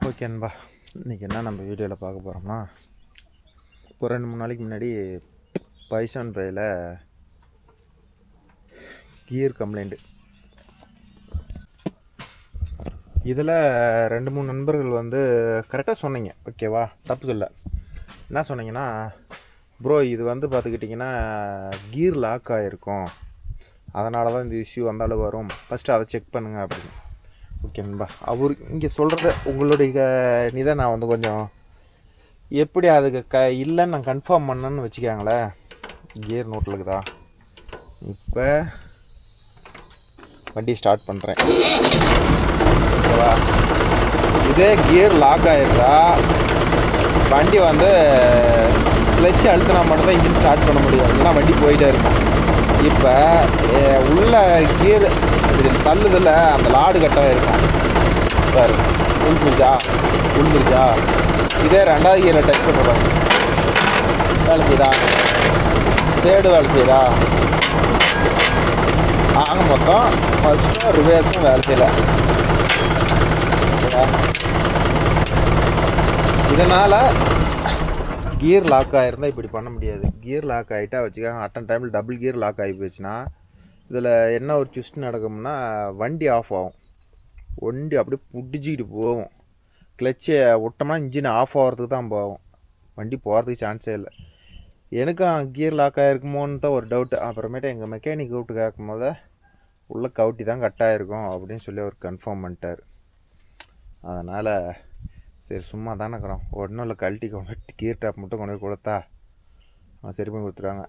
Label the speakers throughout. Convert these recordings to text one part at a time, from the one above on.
Speaker 1: Okay அன்பா, இன்றைக்கி என்ன நம்ம வீடியோவில் பார்க்க போகிறோம்னா, இப்போ 2-3 நாளைக்கு முன்னாடி பைசான் பையில் கியர் கம்ப்ளைண்ட்டு. இதில் 2-3 நண்பர்கள் வந்து கரெக்டாக சொன்னீங்க, ஓகேவா? தப்பு சொல்ல. என்ன சொன்னீங்கன்னா, ப்ரோ இது வந்து பார்த்துக்கிட்டிங்கன்னா கியர் லாக் ஆகிருக்கும், அதனால தான் இந்த இஷ்யூ வந்தாலும் வரும், ஃபஸ்ட்டு அதை செக் பண்ணுங்கள் அப்படின்னு. ஓகே நண்பா, அவர் இங்கே சொல்கிறத உங்களுடைய இதை நான் வந்து கொஞ்சம் எப்படி அதுக்கு இல்லைன்னு நான் கன்ஃபார்ம் பண்ணேன்னு வச்சுக்காங்களேன். கியர் நோட்டில் இருக்குதா? இப்போ வண்டி ஸ்டார்ட் பண்ணுறேன், ஓகேவா? இதே கியர் லாக் ஆகிருந்தா வண்டி வந்து கிளச்சு அழுத்தினா மட்டும்தான் இன்ஜின் ஸ்டார்ட் பண்ண முடியும், இல்லைன்னா வண்டி போயிட்டே இருக்கும். இப்போ உள்ள கியர் தள்ளுதில் அந்த லாடு கட்டாக இருக்கும் சார், உழுந்துருச்சா. இதே 2வது கியரில் டச் பண்ணுறாங்க, வேலை செய்தா, தேர்டு வேலை செய்தா, ஆக மொத்தம் ஃபஸ்ட்டும் ரிவேர்ஸும் வேலை செய்யலை. இதனால் கியர் லாக் ஆகிருந்தால் இப்படி பண்ண முடியாது. கியர் லாக் ஆகிட்டா வச்சுக்காங்க, அட்டன் டைமில் டபுள் கியர் லாக் ஆகி போச்சுன்னா இதில் என்ன ஒரு ட்விஸ்ட் நடக்கும்னா வண்டி ஆஃப் ஆகும். வண்டி அப்படியே பிடிச்சிக்கிட்டு போகும். கிளச்சை விட்டோம்னா இன்ஜின் ஆஃப் ஆகிறதுக்கு தான் போகும், வண்டி போகிறதுக்கு சான்ஸே இல்லை. எனக்கும் கியர் லாக் ஆகிருக்குமோன்னு தான் ஒரு டவுட்டு. அப்புறமேட்டு எங்கள் மெக்கானிக் கூப்பிட்டு கேட்கும் போது உள்ளே கவுட்டி தான் கட் ஆகிருக்கும் அப்படின்னு சொல்லி அவர் கன்ஃபார்ம் பண்ணிட்டார். அதனால் சரி சும்மா தானே இருக்கிறோம், ஒன்றும் இல்லை, கழட்டி கொண்டு கியர் டாப் மட்டும் கொண்டு போய் கொடுத்தா சரி பண்ணி கொடுத்துருவாங்க.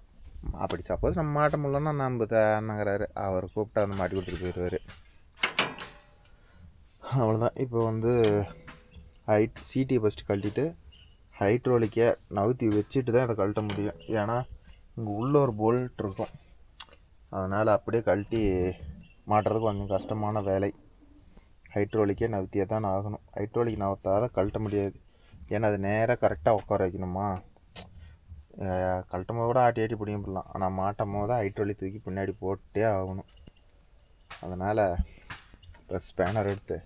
Speaker 1: அப்படி சப்போஸ் நம்ம மாட்ட முடியலன்னா நம்ம அண்ணங்கிறாரு, அவர் கூப்பிட்டா வந்து மாட்டி கொடுத்துட்டு போயிடுவார், அவ்வளோதான். இப்போ வந்து சீட்டியை ஃபஸ்ட்டு கழட்டிட்டு ஹைட்ரோலிக்கை நவுத்தி வச்சுட்டு தான் அதை கழட்ட முடியும். ஏன்னா இங்கே உள்ள ஒரு போல்ட் இருக்கும், அதனால் அப்படியே கழட்டி மாட்டுறதுக்கு கொஞ்சம் கஷ்டமான வேலை. ஹைட்ரோலிக்கே நவுத்தியே தான் ஆகணும், ஹைட்ரோலிக் நவுத்தாத கழட்ட முடியாது. ஏன்னா அது நேராக கரெக்டாக உட்கார வைக்கணுமா. கழட்டும் போது கூட ஆட்டி ஆட்டி பிடிங்க போடலாம், ஆனால் மாட்டும் போது ஹைட்ரோலிக் தூக்கி பின்னாடி போட்டே ஆகணும். அதனால் இப்போ ஸ்பேனர் எடுத்து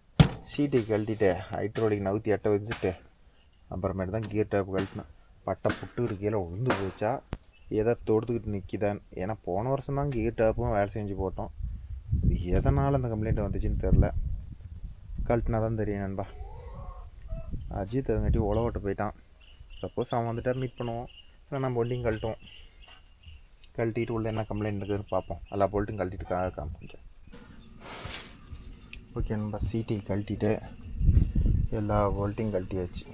Speaker 1: சீட்டை கழட்டிட்டு ஹைட்ரோலிக் நவுத்தி எட்ட வச்சுட்டு அப்புறமேட்டு தான் கியர் டாப் கழட்டினேன். பட்டை புட்டுக்கிட்டு கீழே உளுந்து போச்சா எதை தொடுத்துக்கிட்டு நிற்கிதான்னு. ஏன்னா போன வருஷம் தான் கியர் டாப்பும் வேலை செஞ்சு போட்டோம், இது எதனால் அந்த கம்ப்ளைண்ட் வந்துச்சுன்னு தெரில. கழட்டினா தான் தெரியும் நண்பா. அஜித் அதுங்காட்டி உழவட்டு போயிட்டான். சப்போஸ் அவன் வந்துட்டா மீட் பண்ணுவோம், இல்லை நம்ம வண்டியும் கழட்டுவோம். கழட்டிட்டு உள்ள என்ன கம்ப்ளைண்ட் இருக்குதுன்னு பார்ப்போம். எல்லா போல்ட்டும் கழட்டிட்டு காமிச்சேன். ஓகே நண்பா, சீட்டை கழட்டிட்டு எல்லா போல்ட்டையும் கழட்டியாச்சு,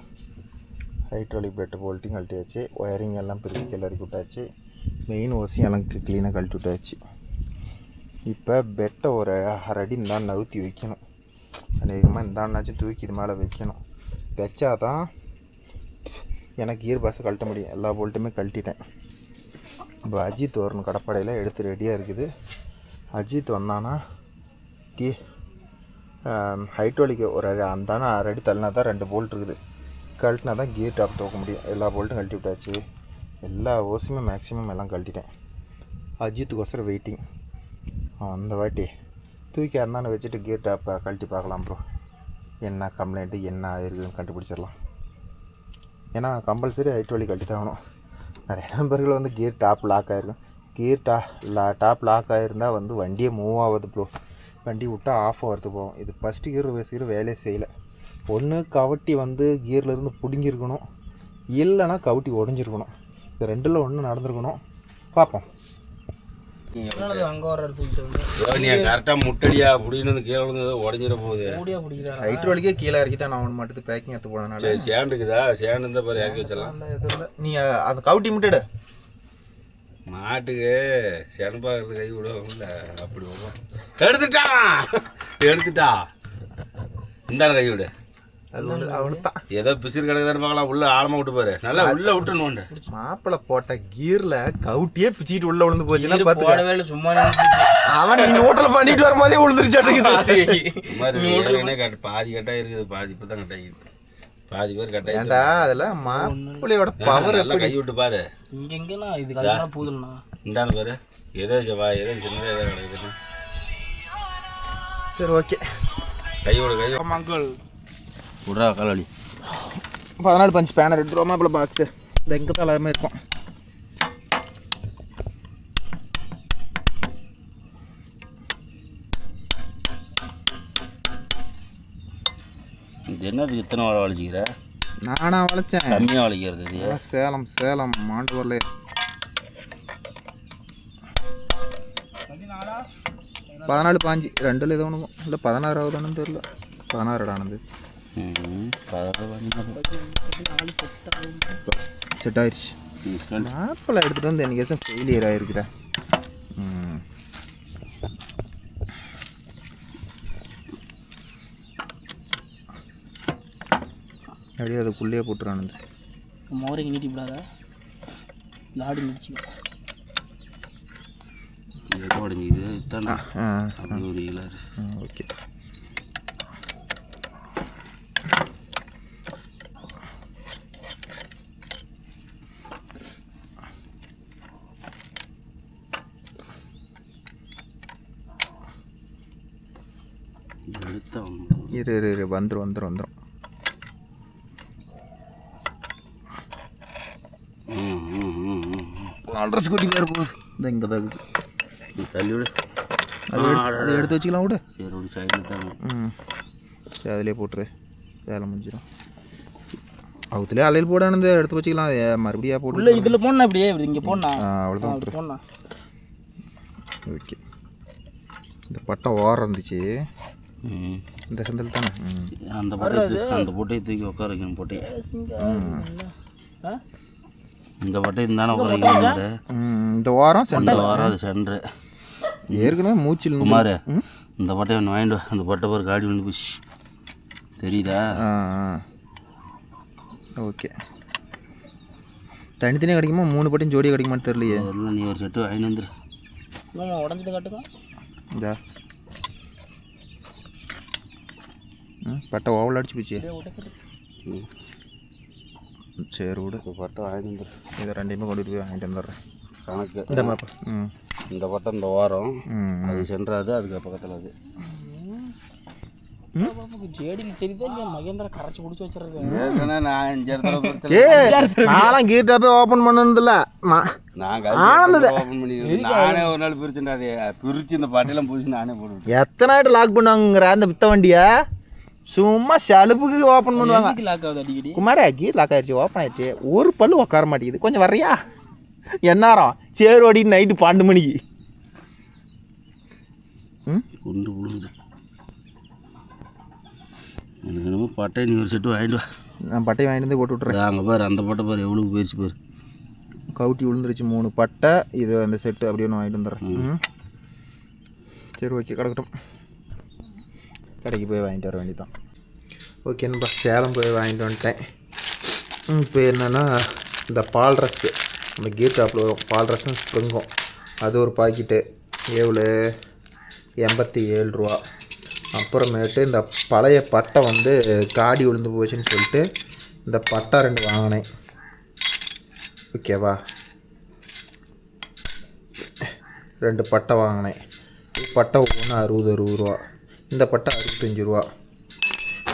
Speaker 1: ஹைட்ராலிக் பெட்டு போல்ட்டையும் கழட்டியாச்சு, ஒயரிங் எல்லாம் பிரித்து கிளறி விட்டாச்சு, மெயின் ஓசியும் எல்லாம் க்ளீனாக கழட்டி விட்டாச்சு. இப்போ பெட்டை ஒரு 1/2 அடி இந்தாண்டு நவுத்தி வைக்கணும், அநேகமாக இந்தாண்டாச்சும் தூக்கி இது மேலே வைக்கணும். வச்சாதான் எனக்கு கியர் பாஸை கழட்ட முடியும். எல்லா போல்ட்டுமே கழட்டிட்டேன். இப்போ அஜித் வரணும், கடப்படையில் எடுத்து ரெடியாக இருக்குது. அஜித் வந்தானா ஹைட்ரோலிக்கு ஒரு அந்தானா 1/2 அடி தள்ளினா தான் 2 போல்ட் இருக்குது, கழட்டினா தான் கியர் டாப் தூக்க முடியும். எல்லா போல்ட்டும் கழட்டி விட்டாச்சு, எல்லா ஓஸுமே மேக்ஸிமம் எல்லாம் கழட்டிட்டேன். அஜித்துக்கோசரம் வெயிட்டிங். அந்த வாட்டி தூக்கி அந்தானே வச்சுட்டு கியர் டாப்பை கழட்டி பார்க்கலாம் ப்ரோ, என்ன கம்ப்ளைண்ட்டு என்ன ஆயிருக்குதுன்னு கண்டுபிடிச்சிடலாம். ஏன்னா கம்பல்சரி ஹைட்ரோலிக் கழட்டி தான் ஆகணும். நிறைய நண்பர்கள் வந்து கியர் டாப் லாக் ஆகிருக்கும். கியர் டாப் லாக் ஆகிருந்தால் வந்து வண்டியே மூவ் ஆகுது ப்ரோ, வண்டி விட்டால் ஆஃப் ஆகிறது போகும். இது ஃபஸ்ட்டு கியர் ரிவர்ஸ் கியர் வேலையே செய்யலை. ஒன்று கவட்டி வந்து கியர்லேருந்து பிடுங்கிருக்கணும், இல்லைன்னா கவட்டி உடஞ்சிருக்கணும். இது 2ல் ஒன்று நடந்திருக்கணும். பார்ப்போம்.
Speaker 2: அங்கே வர இடத்துக்கு
Speaker 3: நீ கரெக்டாக முட்டடியா அப்படின்னு வந்து கீழே விழுந்து உடஞ்சிட போகுது.
Speaker 1: ஹைட்ரோலிக்கே கீழே இறக்கி தான் நான் ஒன்று மட்டும் பேக்கிங் எடுத்து போனேன்.
Speaker 3: சரி சேண்டு இருக்குதா, சேண்டு இருந்தால் பாரு இறக்கி வச்சிடலாம்.
Speaker 1: நீ அந்த கவுட்டி முட்டடு
Speaker 3: மாட்டுக்கு சேண்டு பார்க்கறது கை விடுவாங்கல்ல, அப்படி விடுவோம். எடுத்துட்டா இந்தான கை விடு.
Speaker 1: அது ஒன்று அவ்வளோதான்.
Speaker 3: ஏதோ பிசிறு கிடக்குதான்னு பார்க்கலாம். உள்ள ஆழமாக விட்டு பாரு, நல்லா உள்ள விட்டுணும்.
Speaker 1: மாப்பிள்ளை போட்ட கியர்ல கவுட்டியே பிச்சுக்கிட்டு உள்ள விழுந்து போச்சுன்னா பார்த்து
Speaker 2: சும்மா
Speaker 1: அவன் நீ ஹோட்டல் பண்ணிட்டு வர மாதிரியே விழுந்துருச்சாட்டு.
Speaker 3: பாதி கட்டாக இருக்குது, பாதி இப்போ தான் கட்டாகிருக்கு, பாதி பேர் கட்டாக.
Speaker 1: ஏன்டா அதெல்லாம் மாப்பிள்ளையோட பவர்.
Speaker 3: நல்லா கை விட்டு பாரு.
Speaker 2: இங்கெங்கண்ணா இது கரெக்டாக போதுண்ணா.
Speaker 3: இந்தானு பாரு, ஏதோ ஏதோ சின்னதாக ஏதோ கிடக்குது.
Speaker 1: சரி ஓகே,
Speaker 3: கையோட
Speaker 2: அங்கிள்
Speaker 3: விட்றா காலாளி
Speaker 1: 14 பஞ்ச் ஸ்பேனர் எடுத்துருவோமா இப்போ பாக்ஸு இந்த எங்கே தான் எல்லாமே இருக்கும்.
Speaker 3: இது என்னது இத்தனை வாழை வளைச்சிக்கிற?
Speaker 1: நானா வளைச்சேன்,
Speaker 3: கம்மியாக வளைக்கிறது இது.
Speaker 1: சேலம் மாண்டூரில் 14 பாஞ்சு 2ல் ஏதோ ஒன்று இல்லை 16ஆவதுன்னு தெரியல. 16 ஆனது செட் ஆயிடுச்சு. ஆப்பிள் எடுத்துகிட்டு வந்து எனக்கு ஃபெயிலியர் ஆகிருக்குதா. அப்படியே அதுக்குள்ளேயே போட்டுறானது.
Speaker 2: மோரைக்கு நீட்டிவிடாதா, லாடி நீடிச்சு
Speaker 3: உடஞ்சிது இத்தானா ஒரு கிலோ.
Speaker 1: ஓகே இரு வந்துடும். 4 ஸ்கூட்டி பேர் போகுது. இந்த இங்கே தான் இருக்குது.
Speaker 3: தள்ளி விடு,
Speaker 1: அதை எடுத்து வச்சுக்கலாம் விடு.
Speaker 3: சரி சைடில் தான்.
Speaker 1: சரி அதிலே போட்டுரு, வேலை முடிஞ்சிடும். அவத்துலேயே அலையில் போடானது எடுத்து வச்சுக்கலாம். மறுபடியும் போட்டு
Speaker 2: இல்லை இதில் போடணும், அப்படியே இங்கே போடணும்.
Speaker 1: அவ்வளோதான்
Speaker 2: போடணும்.
Speaker 1: ஓகே இந்த பட்டம் ஓரம் இருந்துச்சு இந்த செந்தில் தானே.
Speaker 3: அந்த பொட்டையை தூக்கி உட்கார வைக்கணும். பொட்டையை இந்த பட்டையை இருந்தானே உட்கார வைக்கணும்.
Speaker 1: இந்த வாரம் சென்டர்
Speaker 3: வாரம் அது சென்ட்ரு
Speaker 1: ஏற்கனவே மூச்சில்
Speaker 3: குமார். இந்த பட்டையை ஒன்று வாங்கிட்டு அந்த பட்டை பேர் காடி வந்து போச்சு தெரியுதா?
Speaker 1: ஓகே தனித்தனியாக கிடைக்குமா 3 பட்டையும் ஜோடியாக கிடைக்குமான்னு தெரியலையே.
Speaker 3: நீ ஒரு செட்டு வாங்கிட்டு வந்துரு.
Speaker 2: உடஞ்சிட்டு காட்டுங்க.
Speaker 1: இந்த பட்டை ஓவல் அடிச்சு போச்சு. சரி விடு,
Speaker 3: பட்டை வாங்கிட்டு வந்துரு.
Speaker 1: இதை 2யுமே கொண்டுட்டு போய் வாங்கிட்டு வந்துடுறேன்.
Speaker 3: கணக்கு
Speaker 1: இந்த மாப்பா.
Speaker 3: இந்த பட்டை இந்த வாரம் அது சென்றாது, அதுக்கு பக்கத்தில் அது
Speaker 2: ஜேடியில் தெரியுதா இல்லையா? மகேந்திரா கரைச்சி பிடிச்சி வச்சுருக்கேன்.
Speaker 3: ஏற்கனவே நான் 5
Speaker 1: நான்லாம் கீர் டாப்பே ஓப்பன் பண்ணதில்ல.
Speaker 3: ஓப்பன் பண்ணி நானே ஒரு நாள் பிரிச்சுட்டேன். அதே பிரித்து இந்த பட்டையெல்லாம் பிடிச்சி நானே போடுவேன்.
Speaker 1: எத்தனை ஆகிட்டு லாக் பண்ணுவாங்கிற அந்த வித்த வண்டியை சும்மா சலுப்புக்கு ஓப்பன் பண்ணுவாங்க.
Speaker 2: லாக் ஆகுது அடிக்கடி.
Speaker 1: குமாரே கீர் லாக் ஆயிடுச்சு, ஓப்பன் ஆயிடுச்சு. ஒரு பல்லு உட்கார மாட்டேங்குது. கொஞ்சம் வர்றியா? என்னாரம் சேர் ஓடிட்டு நைட்டு 12 மணிக்கு
Speaker 3: கொண்டு விழுந்து. எனக்கு என்னமோ பட்டை நீ ஒரு செட்டு வாங்கிட்டு வா.
Speaker 1: நான் பட்டையை வாங்கிட்டு வந்து போட்டு விட்றேன்.
Speaker 3: அங்கே பாரு அந்த பட்டை பாரு எவ்வளோ போயிடுச்சு பாரு.
Speaker 1: கவுட்டி விழுந்துருச்சு 3 பட்டை. இது அந்த செட்டு அப்படி ஒன்று வாங்கிட்டு வந்துடுறேன். சரி ஓகே கிடக்கட்டும். கடைக்கு போய் வாங்கிட்டு வர வேண்டியதான். ஓகேன்பா சேலம் போய் வாங்கிட்டு வந்துட்டேன். இப்போ என்னென்னா இந்த பால் ரஸ்க்கு அந்த கீர் டாப்பில் வரும் பால் ரஸ்ன்னு ஸ்ப்ரிங்கும் அது ஒரு பாக்கெட்டு எவ்வளோ 87 ரூபா. அப்புறமேட்டு இந்த பழைய பட்டை வந்து காடி விழுந்து போச்சுன்னு சொல்லிட்டு இந்த பட்டை 2 வாங்கினேன். ஓகேவா, 2 பட்டை வாங்கினேன். பட்டை ஒன்று 60 ரூபா. இந்த பட்டை 65 ரூபா.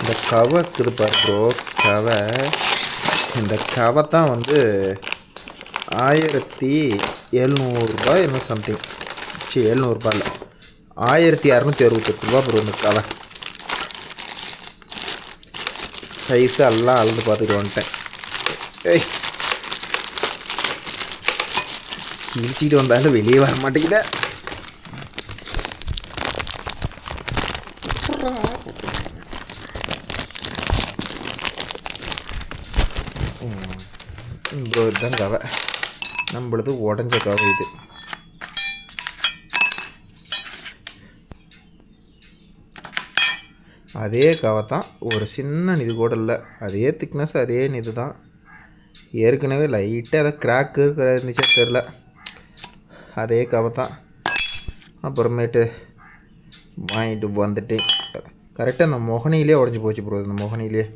Speaker 1: இந்த கவை இருக்குது பாரு ப்ரோ, கவை. இந்த கவை தான் வந்து 1700 ரூபாய் இன்னும் சம்திங். சரி 700 ரூபாய் இல்லை, 1268 ரூபா ப்ரோ. இந்த கவை சைஸு எல்லாம் அளந்து பார்த்துட்டு வந்துட்டேன். ஏய் கிழிச்சிக்கிட்டு வந்தாலும் வெளியே வர மாட்டேங்குத. ப்ரோ இதுதான் கவை, நம்மளது உடஞ்ச கவை இது. அதே கவை தான், ஒரு சின்ன இது கூட இல்லை. அதே திக்னஸ் அதே இது தான். ஏற்கனவே லைட்டாக அதை கிராக்கு இருந்துச்சா தெரில. அதே கவை தான். அப்புறமேட்டு வாங்கிட்டு வந்துட்டேன். கரெக்டாக அந்த மொகனிலே உடஞ்சி போச்சு ப்ரோ. இந்த மொகனிலே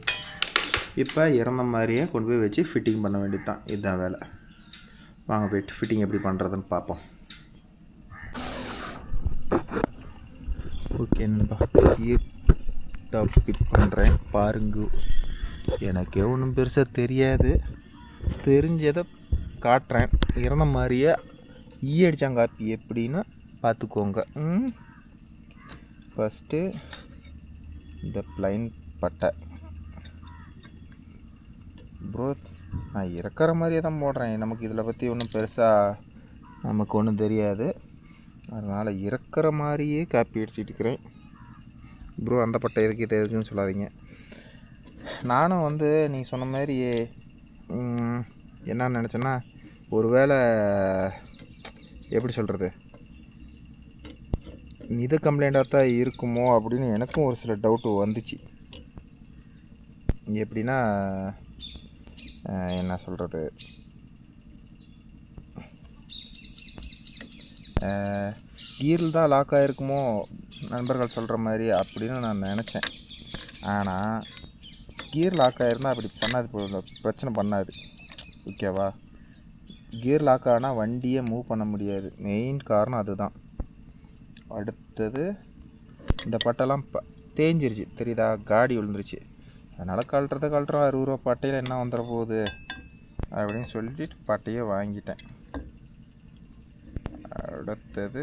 Speaker 1: இப்போ இறந்த மாதிரியே கொண்டு போய் வச்சு ஃபிட்டிங் பண்ண வேண்டியது தான். இதுதான் வேலை. வாங்க போய்ட்டு ஃபிட்டிங் எப்படி பண்ணுறதுன்னு பார்ப்போம். ஓகே நண்பா, லேப்டாப் ஃபிட் பண்ணுறேன் பாருங்க. எனக்கே ஒன்றும் பெருசாக தெரியாது, தெரிஞ்சதை காட்டுறேன். இறந்த மாதிரியே அடித்தாங்காப்பி எப்படின்னு பார்த்துக்கோங்க. ஃபஸ்ட்டு இந்த ப்ளைன் பட்டை ப்ரோ, நான் இறக்குற மாதிரியே தான் போடுறேன். நமக்கு இதில் பற்றி ஒன்றும் பெருசாக நமக்கு ஒன்றும் தெரியாது, அதனால் இறக்குற மாதிரியே காப்பி அடிச்சுட்டு இருக்கிறேன் ப்ரோ. அந்த பட்டை எதுக்கு இது எதுக்குன்னு சொல்லாதீங்க. நானும் வந்து நீ சொன்ன மாதிரி என்ன நினச்சேன்னா, ஒரு வேளை எப்படி சொல்கிறது, இது கம்ப்ளைண்ட்டாக தான் இருக்குமோ அப்படின்னு எனக்கும் ஒரு சில டவுட்டு வந்துச்சு. எப்படின்னா என்ன சொல்கிறது, கீரில் தான் லாக் ஆகிருக்குமோ நண்பர்கள் சொல்கிற மாதிரி அப்படின்னு நான் நினச்சேன். ஆனால் கியர் லாக் ஆகிருந்தால் அப்படி பண்ணாது, பிரச்சனை பண்ணாது. ஓகேவா? கியர் லாக் ஆனால் வண்டியை மூவ் பண்ண முடியாது, மெயின் காரணம் அதுதான். அடுத்தது இந்த பட்டெல்லாம் தேஞ்சிருச்சு தெரியுதா, காடி விழுந்துருச்சு. அதனால் கழட்டுறோம் 60 ரூபா பட்டையில் என்ன வந்துட போகுது அப்படின்னு சொல்லிட்டு பட்டையை வாங்கிட்டேன். அடுத்தது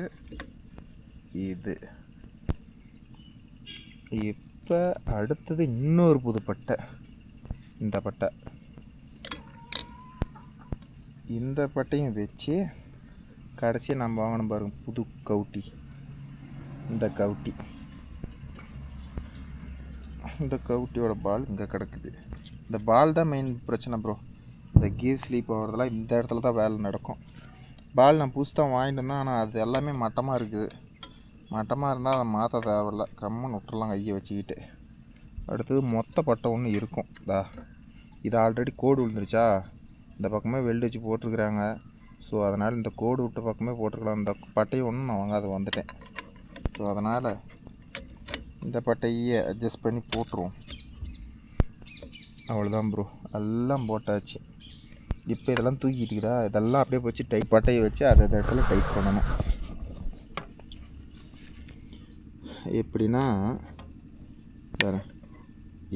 Speaker 1: இது. இப்போ அடுத்தது இன்னொரு புது பட்டை. இந்த பட்டை, இந்த பட்டையும் வச்சு கடைசியாக நம்ம வாங்கணும் பாருங்க புது கவுட்டி. இந்த கவுட்டியோட பால் இங்கே கிடக்குது. இந்த பால் தான் மெயின் பிரச்சனை ப்ரோ. இந்த கீர் ஸ்லீப் ஆகிறதெல்லாம் இந்த இடத்துல தான் வேலை நடக்கும். பால் நான் புதுசு தான் வாங்கிட்டு இருந்தேன், ஆனால் அது எல்லாமே மட்டமாக இருக்குது. மட்டமாக இருந்தால் அதை மாற்ற தேவையில்ல, கம்முன்னு விட்டுறலாம் கையை வச்சுக்கிட்டு. அடுத்தது மொத்த பட்டை ஒன்று இருக்கும். இது ஆல்ரெடி கோடு விழுந்துருச்சா, இந்த பக்கமே வெல்டு வச்சு போட்டிருக்குறாங்க. ஸோ அதனால் இந்த கோடு விட்ட பக்கமே போட்டிருக்கலாம். இந்த பட்டையை ஒன்று நான் வாங்காத வந்துட்டேன். ஸோ அதனால் இந்த பட்டையே அட்ஜஸ்ட் பண்ணி போட்டுருவோம். அவ்வளோதான் ப்ரோ, எல்லாம் போட்டாச்சு. இப்போ இதெல்லாம் தூக்கிட்டுக்குதா, இதெல்லாம் அப்படியே வச்சு பட்டையை வச்சு அதை இடத்துல டைட் பண்ணணும். எப்படின்னா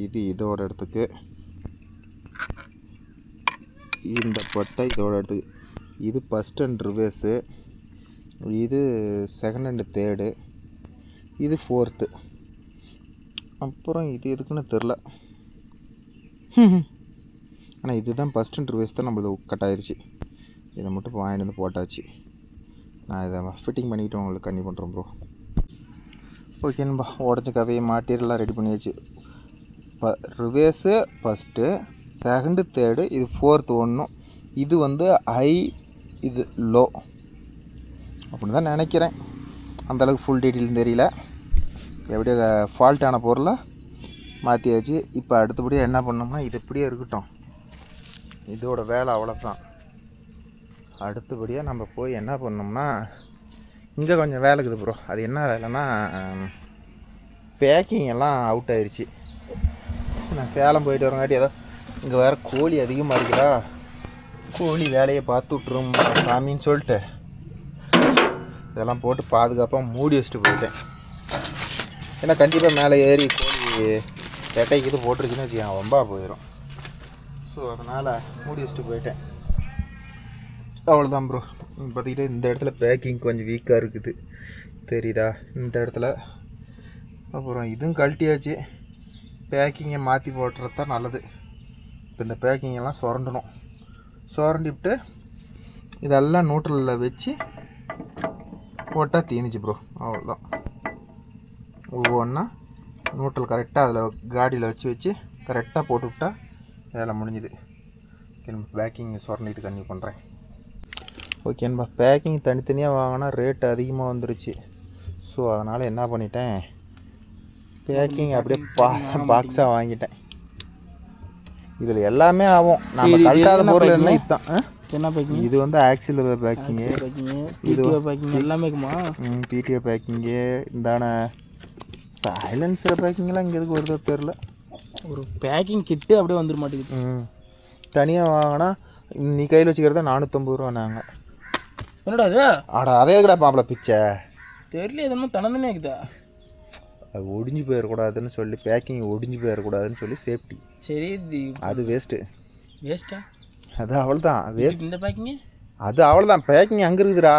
Speaker 1: இது இதோட இடத்துக்கு, இந்த பட்டை இதோட இடத்துக்கு. இது ஃபஸ்ட் அண்ட் ரிவர்ஸு, இது செகண்ட் அண்டு தேர்டு, இது ஃபோர்த்து. அப்புறம் இது எதுக்குன்னு தெரில, ஆனால் இதுதான் ஃபஸ்ட் அண்ட் ரிவர்ஸ் தான் நம்மளுக்கு கட் ஆயிடுச்சு. இதை மட்டும் வாங்கிட்டு வந்து போட்டாச்சு. நான் இதை ஃபிட்டிங் பண்ணிவிட்டு உங்களுக்கு கண்ணி பண்ணுறேன் ப்ரோ. ஓகேன்பா, உடச்ச கதையை மாட்டீரெல்லாம் ரெடி பண்ணியாச்சு. ரிவர்ஸு ஃபஸ்ட்டு, செகண்டு தேர்டு, இது ஃபோர்த்து ஒன்றும். இது வந்து ஹை, இது லோ அப்படின்னு தான் நினைக்கிறேன். அந்தளவுக்கு ஃபுல் டீட்டெயில் தெரியல. எப்படியோ ஃபால்ட்டான பொருளை மாற்றியாச்சு. இப்போ அடுத்தபடியாக என்ன பண்ணோம்னா, இது இப்படியே இருக்கட்டும், இதோட வேலை அவ்வளோதான். அடுத்தபடியாக நம்ம போய் என்ன பண்ணோம்னா, இங்கே கொஞ்சம் வேலை இருக்குது ப்ரோ. அது என்ன வேலைன்னா, பேக்கிங் எல்லாம் அவுட் ஆயிடுச்சு. நான் சேலம் போயிட்டு வரங்காட்டி ஏதோ இங்கே வேறு கோழி அதிகமாக இருக்குதா, கோழி வேலையை பார்த்து விட்ரும் சாமின்னு சொல்லிட்டு இதெல்லாம் போட்டு பாதுகாப்பாக மூடி வச்சுட்டு போயிட்டேன். ஏன்னா கண்டிப்பாக மேலே ஏறி கோழி ரெட்டைக்கு இது போட்டுருச்சுன்னு வச்சுக்கேன், ரொம்ப போயிடும். ஸோ அதனால் மூடி வச்சுட்டு போயிட்டேன். அவ்வளோதான் ப்ரோ. பார்த்திக்கிட்டே இந்த இடத்துல பேக்கிங் கொஞ்சம் வீக்காக இருக்குது தெரியுதா, இந்த இடத்துல. அப்புறம் இதுவும் கழட்டியாச்சு, பேக்கிங்கை மாற்றி போட்டுறது தான் நல்லது. இப்போ இந்த பேக்கிங்கெல்லாம் சுரண்டணும், சுரண்டிவிட்டு இதெல்லாம் நியூட்ரலில் வச்சு போட்டால் தீந்துச்சு ப்ரோ. அவ்வளோதான், ஒவ்வொன்றா நியூட்ரல் கரெக்டாக அதில் காடியில் வச்சு கரெக்டாக போட்டுவிட்டா வேலை முடிஞ்சுது. ஓகே, நம்ம பேக்கிங்கை சுரண்டிட்டு கண்ணி பண்ணுறேன். ஓகேன்பா, பேக்கிங் தனித்தனியாக வாங்கினா ரேட் அதிகமாக வந்துருச்சு. ஸோ அதனால் என்ன பண்ணிட்டேன், பேக்கிங் அப்படியே பாக்ஸாக வாங்கிட்டேன். இதில் எல்லாமே ஆகும், நம்ம கழட்டாத பொருள் என்ன இதுதான்.
Speaker 2: என்ன பேக்கிங்?
Speaker 1: இது வந்து ஆக்சில் பேக்கிங்கு, இது
Speaker 2: பேக்கிங் எல்லாமே
Speaker 1: பிடிஓ பேக்கிங்கு, இந்தான சைலன்சர் பேக்கிங்லாம் இங்கே எதுக்கு வருதோ தெரில.
Speaker 2: ஒரு பேக்கிங் கிட்டு அப்படியே வந்துட மாட்டேங்குது.
Speaker 1: தனியாக வாங்கினா நீ கையில் வச்சுக்கிறத 450 ரூபா நாங்கள்.
Speaker 2: என்னடா அது?
Speaker 1: ஆடா அதே கூட பாம்பளை பிச்சை
Speaker 2: தெரியல, எதுவும் தனந்தனே இருக்குதா?
Speaker 1: அது ஒடிஞ்சு போயிடக்கூடாதுன்னு சொல்லி பேக்கிங் ஒடிஞ்சு போயிடக்கூடாதுன்னு சொல்லி சேஃப்டி.
Speaker 2: சரி
Speaker 1: அது வேஸ்ட்டு.
Speaker 2: வேஸ்ட்டா?
Speaker 1: அது அவ்வளோதான் வேஸ்ட்.
Speaker 2: இந்த பேக்கிங்கு
Speaker 1: அது அவ்வளோதான். பேக்கிங் அங்கே இருக்குதுடா,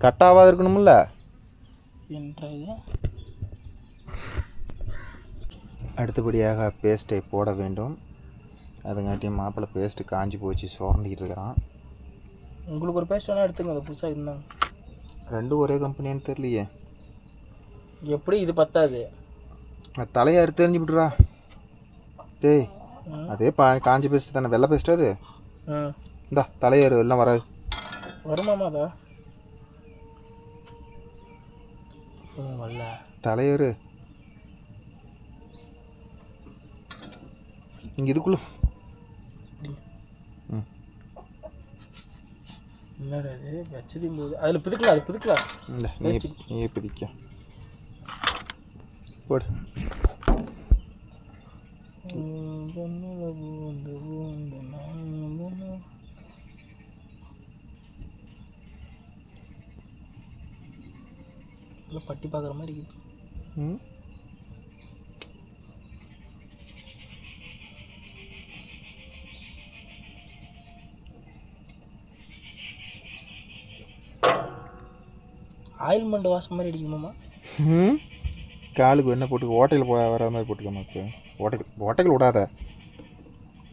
Speaker 1: கட்டாவாக இருக்கணும்ல.
Speaker 2: என்றது
Speaker 1: அடுத்தபடியாக பேஸ்ட்டை போட வேண்டும். அதுங்காட்டியும் மாப்பிள்ளை பேஸ்ட்டு காஞ்சி போச்சு, சுரண்டிக்கிட்டு இருக்கிறான்.
Speaker 2: உங்களுக்கு ஒரு பேஸ்ட் வேணால் எடுத்துங்க, அது புதுசாக இருந்தாங்க.
Speaker 1: ரெண்டும் ஒரே கம்பெனின்னு தெரியலையே.
Speaker 2: எப்படி இது பத்தாது?
Speaker 1: அது தலையாரு தெரிஞ்சு விட்டுறா. டேய் அதே காஞ்சி பேஸ்ட்டு தானே, வெள்ளை பேஸ்ட்டு அது. இந்தா தலையாரு எல்லாம் வராது.
Speaker 2: வருமாமா அதா வரல
Speaker 1: தலையாரு இங்கே இதுக்குள்ள.
Speaker 2: என்னடா இது வச்சதும் போது அதில் பிதுக்கலாம், அது பிதுக்கலாம்.
Speaker 1: இல்லை நீயே பிதிக்க போடு.
Speaker 2: பட்டி பார்க்குற மாதிரி இருக்குது. ஆயில்மெண்ட் வாசம் மாதிரி அடிக்கணுமா?
Speaker 1: காலுக்கு என்ன போட்டு ஓட்டையில் வர மாதிரி போட்டுக்காம. இப்போ ஓட்டைகள் விடாத.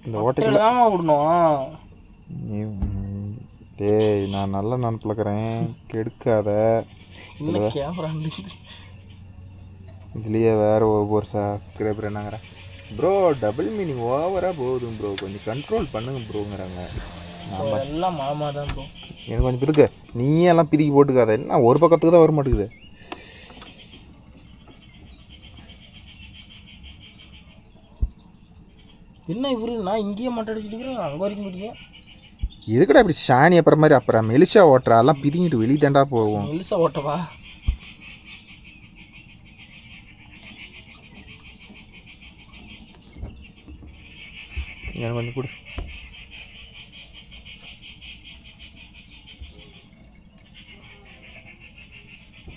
Speaker 1: இந்த ஓட்டைகள்
Speaker 2: தான் விடணும்.
Speaker 1: டேய் நான் நல்லா நான் பழக்கிறேன், கெடுக்காத.
Speaker 2: கேமரா
Speaker 1: இதுலேயே வேறு ஒவ்வொரு சப்ஸ்கிரைபர் என்னங்கிறேன், ப்ரோ டபுள் மீனிங் ஓவராக போகுதும் ப்ரோ, கொஞ்சம் கண்ட்ரோல் பண்ணுங்க ப்ரோங்கிறாங்க.
Speaker 2: எல்லாம் மாமா தான் ப்ரோ.
Speaker 1: எனக்கு கொஞ்சம் பிதுக்க, நீயே எல்லாம் பிதிக்கி போட்டுக்காத. என்ன ஒரு பக்கத்துக்கு தான் வர மாட்டேங்குது.
Speaker 2: என்ன இவரு நான் இங்கேயே மட்டை அடிச்சுட்டு இருக்கிறேன், அங்கே வரைக்கும் போயிட்டீங்க.
Speaker 1: எதுக்கடா இப்படி சாணி அப்புறம் மாதிரி அப்புறம் மெலிசா ஓட்டுறா, எல்லாம் பிதிங்கிட்டு வெளியே தாண்டா போகும்.
Speaker 2: மெலிசா ஓட்டவா?
Speaker 1: எனக்கு கொஞ்சம் கொடு.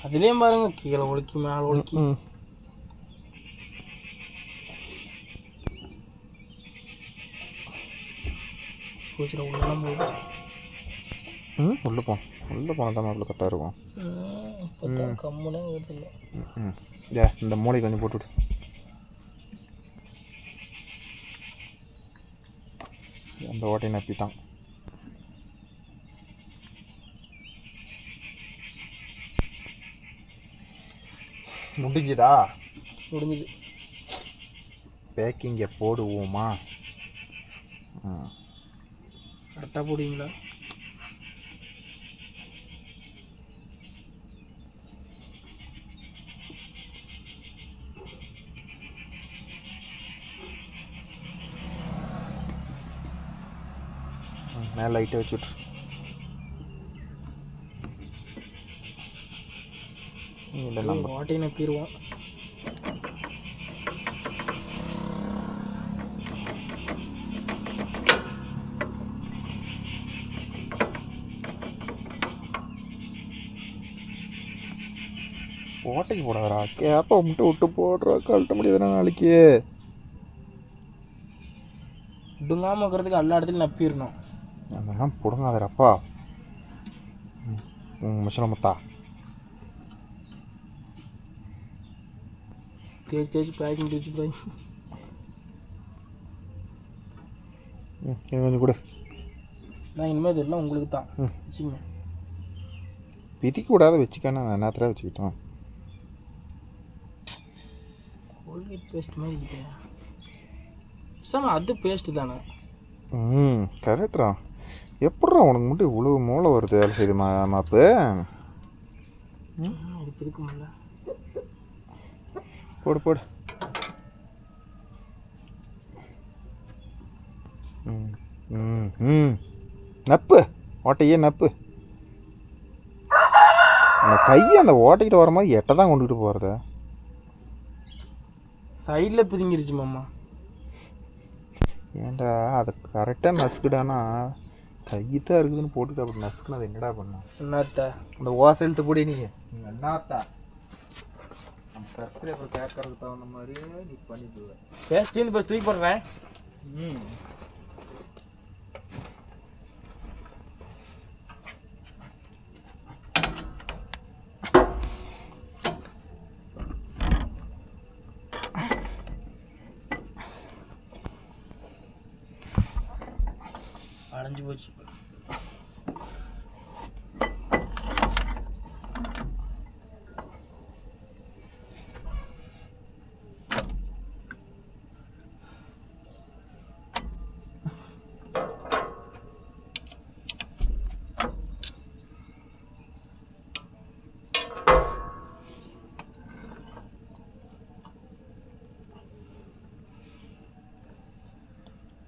Speaker 2: அதுலேயும் பாருங்க, கீழே ஒழுக்கி மேலே ஒழுக்கி. உள்ளெல்லாம் போகுது.
Speaker 1: உள்ளே போனால் தான் அவ்வளோ கரெக்டாக இருக்கும்.
Speaker 2: கம்முனே வருது இல்லை.
Speaker 1: இந்த மூளை கொஞ்சம் போட்டுவிடு. அந்த ஓட்டையை நப்பிட்டான். முடிஞ்சுதா?
Speaker 2: முடிஞ்சுது.
Speaker 1: பேக்கிங்கை போடுவோமா?
Speaker 2: கரெக்டாக போடுவீங்களா?
Speaker 1: மேலே லைட்டை வச்சுட்ரு. இல்லை நம்ம
Speaker 2: ஓட்டையை நப்பிடுவோம்.
Speaker 1: ஓட்டைக்கு போடாதரா, கேப்பை மட்டும் விட்டு போடுறா, கழட்ட முடியாதுண்ணா நாளைக்கு.
Speaker 2: பிடுங்காமல் இருக்கிறதுக்கு எல்லா இடத்துலையும் நப்பிடணும்.
Speaker 1: அதெல்லாம் பிடுங்காதரப்பா. மிஷினை முத்தா
Speaker 2: தேய்ச்சி பேக்கிங் தேய்ச்சி போய்
Speaker 1: கொஞ்சம் கூட.
Speaker 2: நான் இனிமேல் இதெல்லாம் உங்களுக்கு தான் வச்சுங்க.
Speaker 1: பிதிக்க விடாத வச்சுக்கண்ணா, நான் என்னத்திர வச்சுக்கிட்டோம்.
Speaker 2: கோல்கேட் பேஸ்ட் மாதிரி இருக்குது சார், அது பேஸ்ட்டு தானே?
Speaker 1: கரெக்டா. எப்பட்றா உனக்கு மட்டும் இவ்வளோ மூளை வருது வேலை செய்யுது மாப்பு?
Speaker 2: இது பிதுக்க முடியல.
Speaker 1: போடு போடு. நப்பு ஓட்டையே நப்பு. அந்த கையை அந்த ஓட்டைக்கிட்ட வர மாதிரி எட்டை தான் கொண்டுக்கிட்டு போகிறத.
Speaker 2: சைடில் பிதுங்கிருச்சு மாமா.
Speaker 1: ஏன்டா அதை கரெக்டாக நசுக்குடானா, கைத்தான் இருக்குதுன்னு போட்டுட்டு அப்படி நசுக்குன்னு அதை என்னடா பண்ண?
Speaker 2: என்னத்தா
Speaker 1: அந்த ஓசை இழுத்து போடி நீங்கள் என்னத்தா சப்ஸ்கிரைபர் கேட்கறதுக்கு தகுந்த மாதிரியே நீ பண்ணிடுவேன்.
Speaker 2: பேஸ்ட் தூக்கி போடுறேன். அடைஞ்சு போச்சு.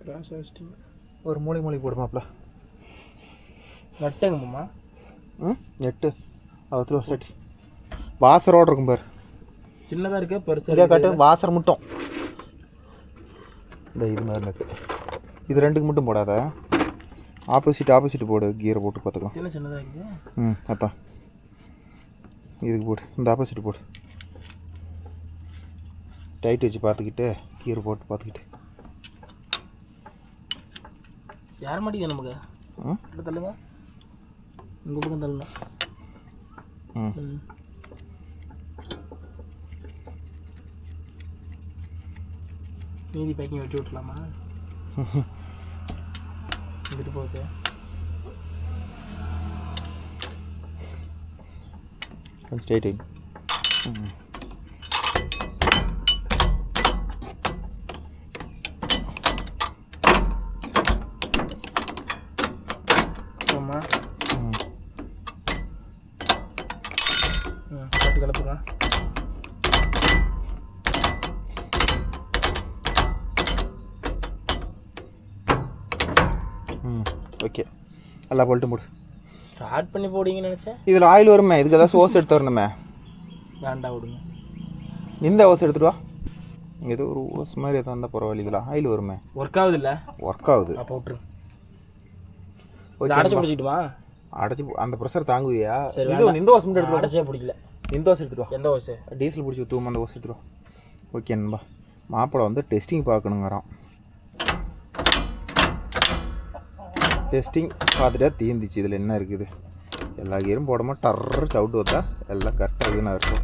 Speaker 2: கிராஸ் வச்சிட்டிங்க.
Speaker 1: ஒரு மூளை போடுமாப்ல.
Speaker 2: நட்டுங்கம்மா.
Speaker 1: நெட்டு அவத்துல சட்டி வாசரோடு இருக்கும் பாரு.
Speaker 2: சின்னதாக இருக்க பெருசாக
Speaker 1: இதே காட்டு வாசர் மட்டும். இந்த இது மாதிரி நெட்டு இது ரெண்டுக்கு மட்டும் போடாத. ஆப்போசிட் போடு. கீரை போட்டு பார்த்துக்கலாம்.
Speaker 2: என்ன சின்னதாக இருக்குது.
Speaker 1: அதான் இதுக்கு போடு. இந்த ஆப்போசிட் போடு. டைட் வச்சு பார்த்துக்கிட்டு கீரை போட்டு பார்த்துக்கிட்டு.
Speaker 2: யார் மாட்டீங்க நமக்கு? தள்ளுங்க. உங்கள் பக்கம் தள்ளுங்க. மீதி பேக்கிங் வெட்டி விட்டுலாமா? வந்துட்டு போகுது.
Speaker 1: ஸ்ட்ரைட்டிங்.
Speaker 2: கட்டு கலப்புங்க.
Speaker 1: ஓகே நல்லா போல்ட்டு மூடு.
Speaker 2: ஸ்டார்ட் பண்ணி போடுவீங்கன்னு நினச்சேன்.
Speaker 1: இதில் ஆயில் வருமே. இதுக்கு ஏதாச்சும் ஓஸ் எடுத்து வரணுமே.
Speaker 2: வேண்டாம் விடுங்க.
Speaker 1: இந்த ஓஸ் எடுத்துட்டு வா. ஏதோ ஒரு ஓஸ் மாதிரி எதாவது இருந்தால் பரவாயில்ல. இதில் ஆயில் வருமே.
Speaker 2: ஒர்க் ஆகுது இல்லை?
Speaker 1: ஒர்க் ஆகுது.
Speaker 2: அப்போ விட்டுரு. அடைச்சி பிடிச்சிக்கிட்டுமா?
Speaker 1: அடைச்சி அந்த ப்ரெஷர் தாங்குவியா? இந்த ஓஸ் மட்டும் எடுத்து
Speaker 2: அடைச்சே பிடிக்கல.
Speaker 1: இந்த ஓஸ் எடுத்துட்டு வா.
Speaker 2: எந்த ஓஸ்?
Speaker 1: டீசல் பிடிச்சி ஊற்றுவோம். அந்த ஓஸ் எடுத்துட்டு வா. ஓகே நண்பா. மாப்பிள்ளை வந்து டெஸ்டிங் பார்க்கணுங்கிறான். டெஸ்டிங் பார்த்துட்டா தீர்ந்துச்சு. இதில் என்ன இருக்குது? எல்லா கீரும் போடாமல் டர்ரு சவுட்டு வந்தா எல்லாம் கரெக்டாக இதுன்னு இருக்கும்.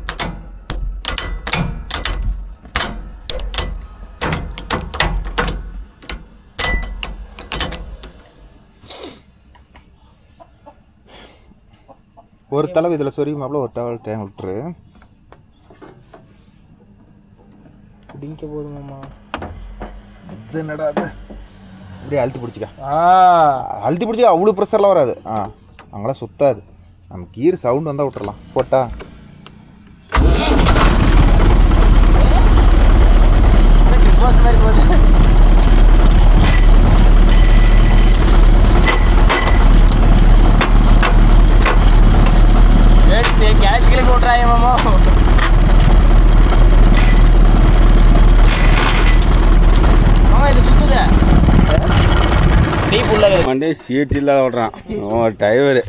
Speaker 1: ஒரு தளவு இதில் சொருகிமாப்பில் ஒரு டவல் டைம் விட்டுரு.
Speaker 2: பிடிக்க போதுமாம்மா.
Speaker 1: இது என்னடா அது? இப்படியே அழுத்தி பிடிச்சிக்க. அழுத்தி பிடிச்சிக்க. அவ்வளோ ப்ரெஷர்லாம் வராது. அங்கெல்லாம் சுத்தாது. நம்ம கீர் சவுண்டு வந்தால் விட்டுறலாம். போட்டா
Speaker 2: கிளம்பி விட்றாங்க மாமா. இது சுத்துது.
Speaker 3: வண்டி சீட் இல்லாத விட்றான் டிரைவரு.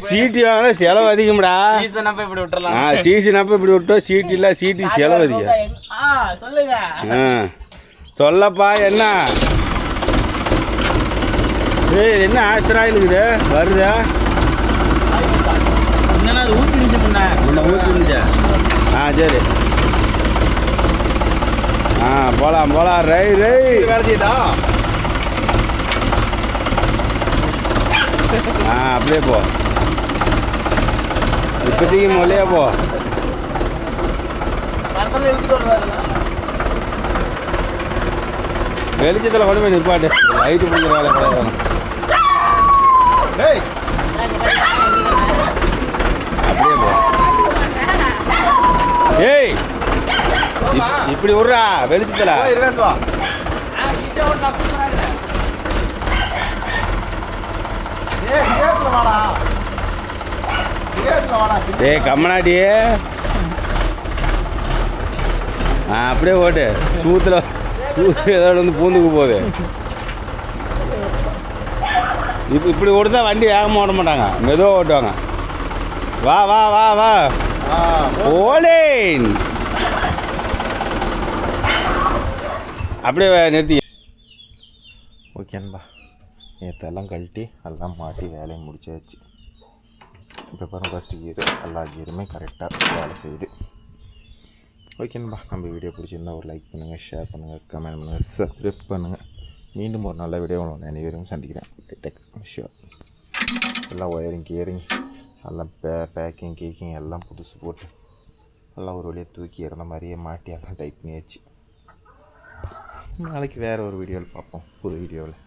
Speaker 3: சீட்டு வாங்கினா செலவு அதிகம்டா. சீசன் அப்போ இப்படி விட்டோம். சீட் இல்லை. சீட்டு செலவு அதிகம். சொல்லப்பா என்ன? என்ன ஆத்திரம் ஆயிலுக்குது வருதா?
Speaker 2: என்னன்னா அது ஊற்றிருந்துச்சு.
Speaker 3: முன்ன ஊற்றிருந்துச்சா? சரி. போகலாம் ரை
Speaker 1: வேலை செய்யுதா?
Speaker 3: அப்படியே போ. இப்போதைக்கு மொழியா போ. வெளிச்சத்தில் கொண்டு போய் நிற்பாட்டு. லைட்டு பிடிக்கிற வேலை கிடையாது. அப்படியே போ. இப்படி விட்றா வெளிச்சத்தில். கம்மனாடி அப்படியே ஓட்டு. சூத்துல ஏதோ வந்து பூந்துக்கு போகுது. இப்படி ஓடுதான் வண்டி வேகமாக ஓட மாட்டாங்க. மெதுவாக ஓட்டுவாங்க. வா வா வா வா ஓடேன். அப்படியே நிறுத்தி.
Speaker 1: ஓகேன்பா, நேற்றெல்லாம் கழட்டி எல்லாம் மாட்டி வேலையை முடிச்சாச்சு. இப்போ பாருங்கள், ஃபஸ்ட்டு கியரு எல்லா கியருமே கரெக்டாக வேலை செய்யுது. ஓகேன்பா, நம்ம வீடியோ பிடிச்சிருந்தா ஒரு லைக் பண்ணுங்கள், ஷேர் பண்ணுங்கள், கமெண்ட் பண்ணுங்கள், சப்ஸ்கிரைப் பண்ணுங்கள். மீண்டும் ஒரு நல்ல வீடியோ உங்களை அனைவரும் சந்திக்கிறேன். Tech sure. எல்லாம் ஒயரிங் கியரிங் எல்லாம் பேக்கிங் கீக்கிங் எல்லாம் புதுசு போட்டு எல்லாம் ஒரு வழியாக தூக்கி இறந்த மாதிரியே மாட்டி எல்லாம் டைப் பண்ணியாச்சு. நாளைக்கு வேறு ஒரு வீடியோவில் பார்ப்போம், புது வீடியோவில்.